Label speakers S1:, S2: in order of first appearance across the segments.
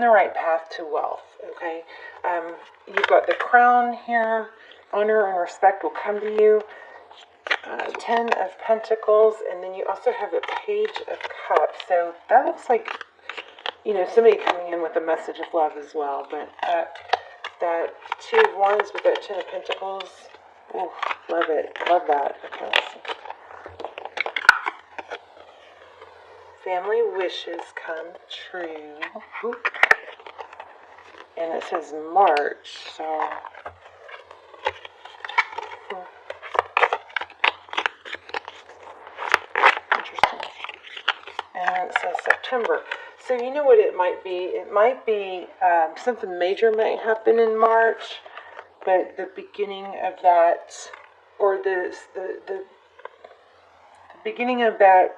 S1: the right path to wealth, okay? You've got the crown here. Honor and respect will come to you. 10 of Pentacles, and then you also have the Page of Cups. So that looks like, somebody coming in with a message of love as well. But that 2 of Wands with that 10 of Pentacles, ooh, love it. Love that. Okay, let's see. Family wishes come true. Ooh. And it says March, so... And it says September. So you know what it might be? It might be something major might happen in March, but the beginning of that, or the beginning of that,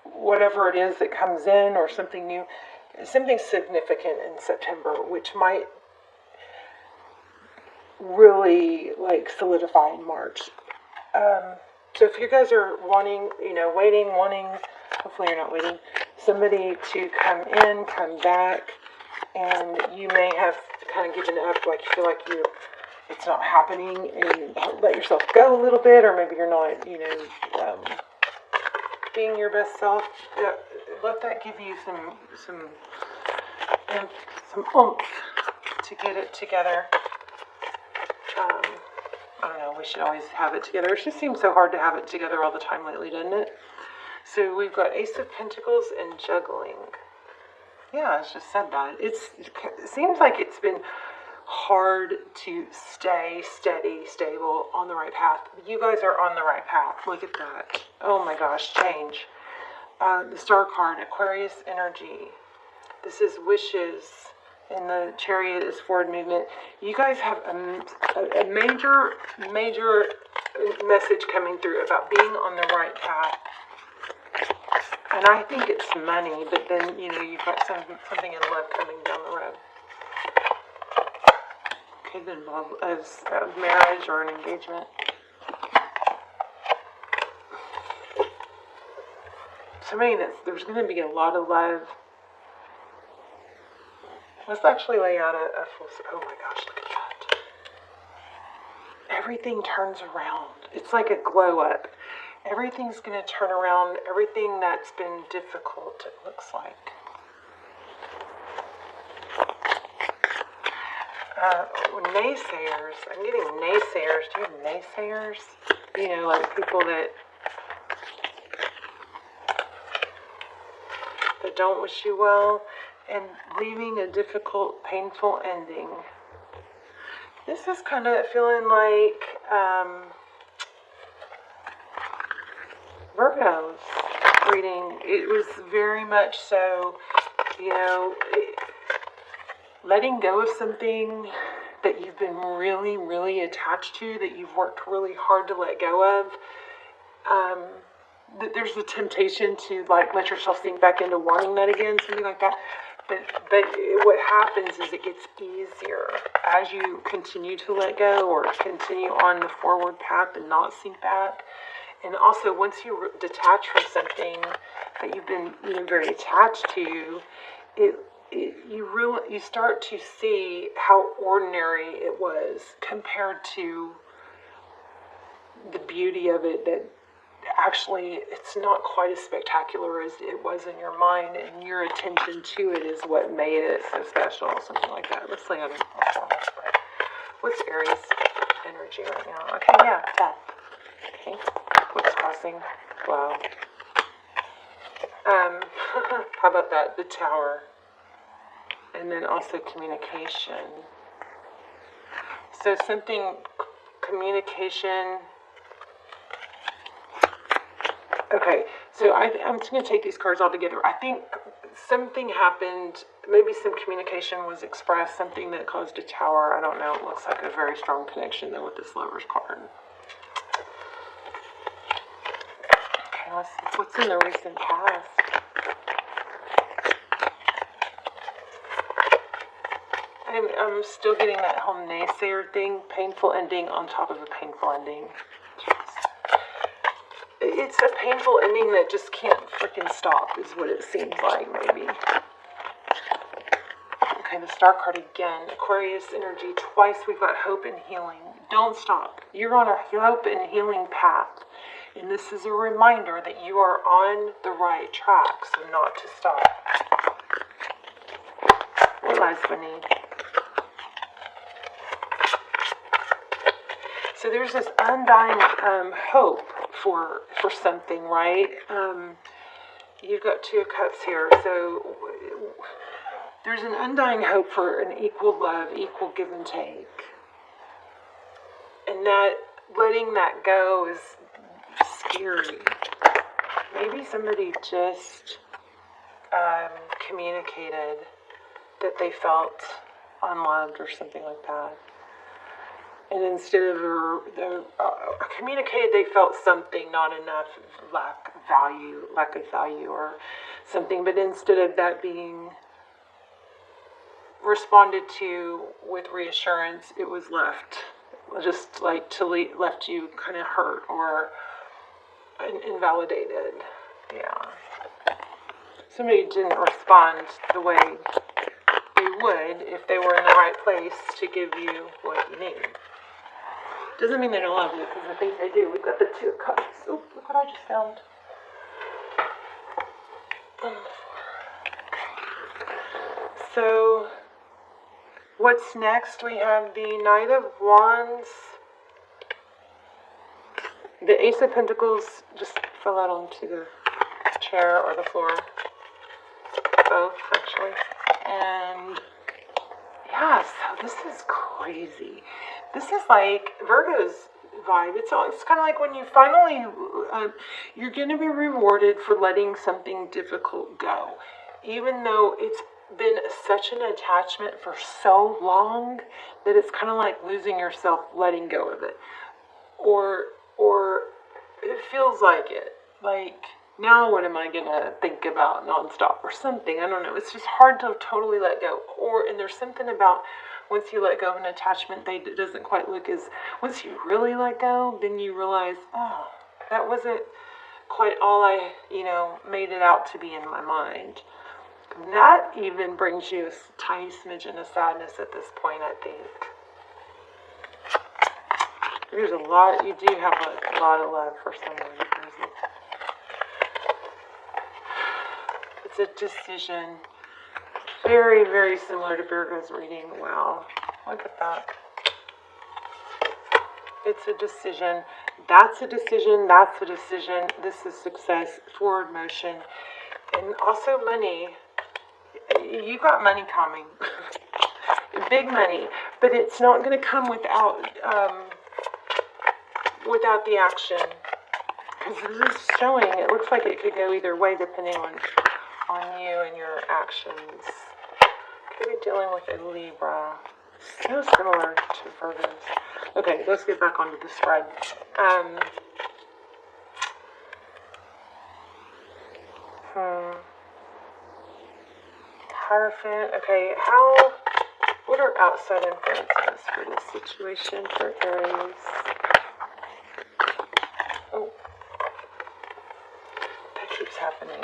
S1: whatever it is that comes in, or something new, something significant in September, which might really solidify in March. So if you guys are wanting, wanting, hopefully you're not waiting, somebody to come in, come back, and you may have kind of given up, you feel like it's not happening, and let yourself go a little bit, or maybe you're not, being your best self. Let that give you some oomph to get it together. I don't know, we should always have it together. It just seems so hard to have it together all the time lately, doesn't it? So we've got Ace of Pentacles and juggling. Yeah, I just said that. It seems like it's been hard to stay steady, stable, on the right path. You guys are on the right path. Look at that. Oh my gosh, change. The Star card, Aquarius energy. This is wishes. And the Chariot is forward movement. You guys have a major message coming through about being on the right path. And I think it's money, but then, you've got something in love coming down the road. Okay, then love as marriage or an engagement. There's going to be a lot of love. Let's actually lay out a full... Oh my gosh, look at that. Everything turns around. It's like a glow up. Everything's going to turn around. Everything that's been difficult, it looks like. Naysayers. I'm getting naysayers. Do you have naysayers? People that don't wish you well. And leaving a difficult, painful ending. This is kind of feeling like Virgo's reading. It was very much so, letting go of something that you've been really, really attached to, that you've worked really hard to let go of. There's the temptation to let yourself sink back into wanting that again, something like that. But what happens is it gets easier as you continue to let go or continue on the forward path and not sink back. And also, once you detach from something that you've been very attached to, you start to see how ordinary it was compared to the beauty of it, that actually it's not quite as spectacular as it was in your mind, and your attention to it is what made it so special, something like that. Let's lay on a formal spread. What's Aries energy right now? Okay, yeah, that. Okay, what's crossing? Wow. How about that? The Tower. And then also communication. So communication. Okay, so I'm just going to take these cards all together. I think something happened, maybe some communication was expressed, something that caused a tower. I don't know. It looks like a very strong connection, though, with this Lover's card. Okay, let's see. What's in the recent past? I'm still getting that whole naysayer thing. Painful ending on top of a painful ending. It's a painful ending that just can't freaking stop, is what it seems like, maybe. Okay, Okay, the Star card again. Aquarius energy twice. We've got hope and healing. Don't stop. You're on a hope and healing path. And this is a reminder that you are on the right track, so not to stop. What lies beneath? So there's this undying hope for something, right? You've got Two of Cups here, so there's an undying hope for an equal love, equal give and take. And that letting that go is scary. Maybe somebody just communicated that they felt unloved or something like that. And instead of communicated they felt something, not enough, lack of value or something, but instead of that being responded to with reassurance, it was left just like left you kind of hurt or invalidated. Yeah. Somebody didn't respond the way they would if they were in the right place to give you what you need. Doesn't mean they don't love you, because I think they do. We've got the Two of Cups. Oh, look what I just found. So, what's next? We have the Knight of Wands. The Ace of Pentacles just fell out onto the chair or the floor. Both, actually. And yeah, so this is crazy. This is like Virgo's vibe. It's kind of like when you finally, you're going to be rewarded for letting something difficult go. Even though it's been such an attachment for so long that it's kind of like losing yourself, letting go of it. Or it feels like it. Like, now what am I going to think about nonstop or something? I don't know. It's just hard to totally let go. And there's something about once you let go of an attachment, it doesn't quite look as... Once you really let go, then you realize, oh, that wasn't quite all I, made it out to be in my mind. That even brings you a tiny smidgen of sadness at this point, I think. There's a lot... You do have a lot of love for someone. It's a decision. Very, very similar to Virgo's reading. Wow. Look at that. It's a decision. That's a decision. That's a decision. This is success. Forward motion. And also money. You got money coming. Big money. But it's not going to come without the action. Because this is showing, it looks like it could go either way depending on you and your actions. Could be dealing with a Libra. So similar to Virgo's. Okay, let's get back onto the spread. Hierophant. Okay, what are outside influences for this situation for Aries? Oh, that keeps happening.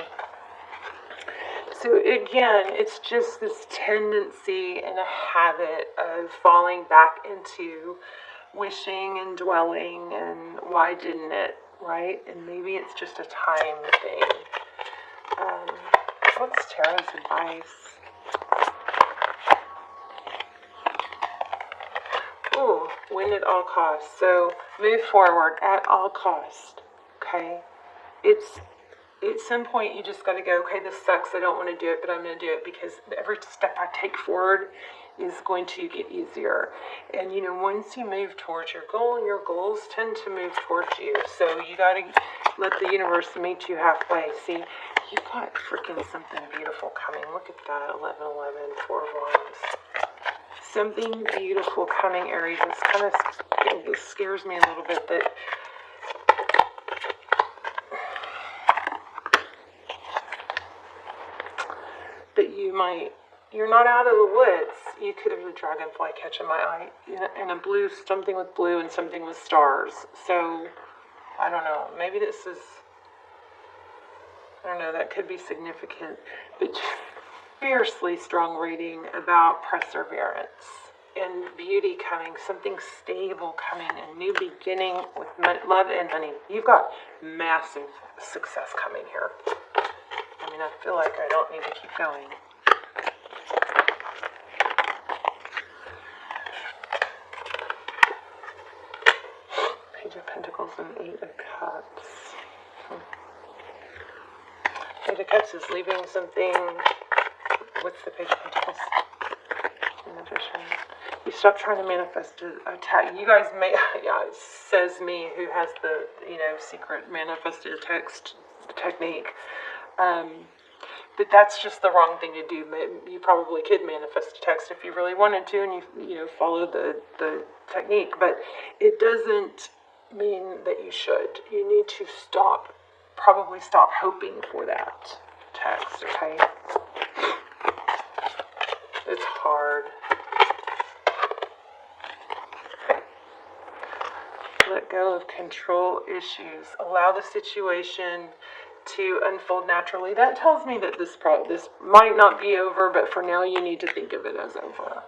S1: So again, it's just this tendency and a habit of falling back into wishing and dwelling and why didn't it, right? And maybe it's just a time thing. What's Tarot's advice? Ooh, win at all costs. So move forward at all costs, okay? At some point, you just got to go, okay, this sucks, I don't want to do it, but I'm going to do it because every step I take forward is going to get easier. And, once you move towards your goal, and your goals tend to move towards you. So you got to let the universe meet you halfway. See, you've got freaking something beautiful coming. Look at that, 1111, 4 of Wands. Something beautiful coming, Aries. It scares me a little bit that you're not out of the woods. You could have a dragonfly catching my eye, and a blue, something with blue and something with stars. So, I don't know. Maybe this is, I don't know, that could be significant. But fiercely strong reading about perseverance and beauty coming, something stable coming, a new beginning with love and money. You've got massive success coming here. I mean, I feel like I don't need to keep going. Page of Pentacles and Eight of Cups. Page of Cups is leaving something. What's the Page of Pentacles? Magician. You stop trying to manifest a you guys may, yeah, it says me who has the, secret manifested text technique. But that's just the wrong thing to do. You probably could manifest a text if you really wanted to, and you follow the technique. But it doesn't mean that you should. You need to probably stop hoping for that text. Okay, it's hard. Let go of control issues. Allow the situation to unfold naturally. That tells me that this might not be over, but for now you need to think of it as over.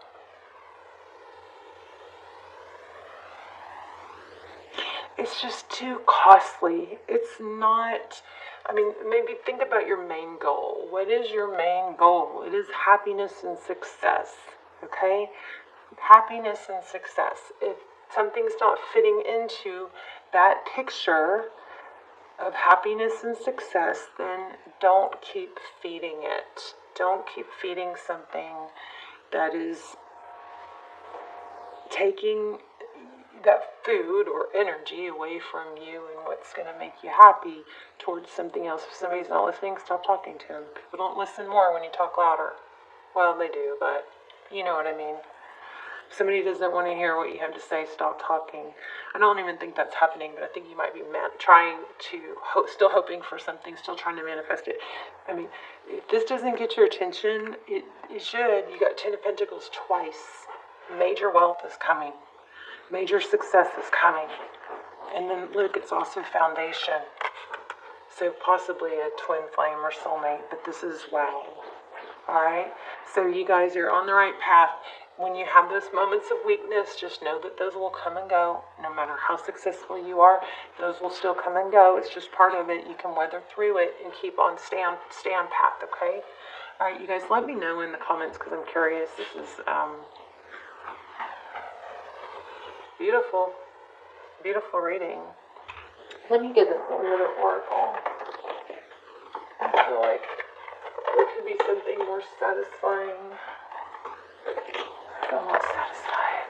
S1: It's just too costly. It's not, maybe think about your main goal. What is your main goal? It is happiness and success, okay? Happiness and success. If something's not fitting into that picture of happiness and success, then don't keep feeding it. Don't keep feeding something that is taking that food or energy away from you and what's going to make you happy towards something else. If somebody's not listening, stop talking to them. People don't listen more when you talk louder. Well, they do, but you know what I mean. If somebody doesn't want to hear what you have to say, stop talking. I don't even think that's happening, but I think you might be trying to, still hoping for something, still trying to manifest it. If this doesn't get your attention, it should. You got 10 of Pentacles twice. Major wealth is coming. Major success is coming. And then look, it's also foundation. So possibly a twin flame or soulmate, but this is wow. Alright? So you guys are on the right path. When you have those moments of weakness, just know that those will come and go. No matter how successful you are, those will still come and go. It's just part of it. You can weather through it and keep on stay on path, okay? Alright, you guys, let me know in the comments because I'm curious. This is beautiful. Beautiful reading. Let me get another oracle. I feel like there could be something more satisfying. I feel more satisfied.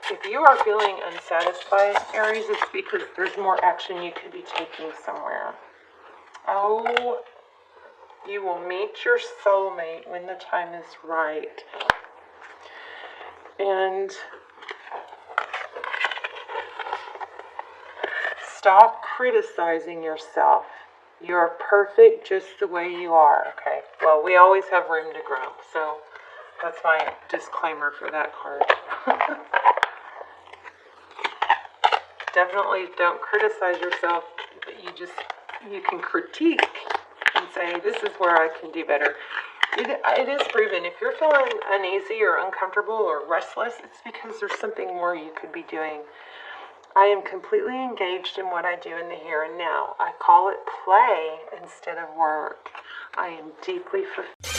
S1: If you are feeling unsatisfied, Aries, it's because there's more action you could be taking somewhere. Oh, you will meet your soulmate when the time is right. And stop criticizing yourself. You're perfect just the way you are, okay? Well, we always have room to grow, so that's my disclaimer for that card. Definitely don't criticize yourself, but you can critique and say, this is where I can do better. It is proven, if you're feeling uneasy or uncomfortable or restless, it's because there's something more you could be doing. I am completely engaged in what I do in the here and now. I call it play instead of work. I am deeply fulfilled.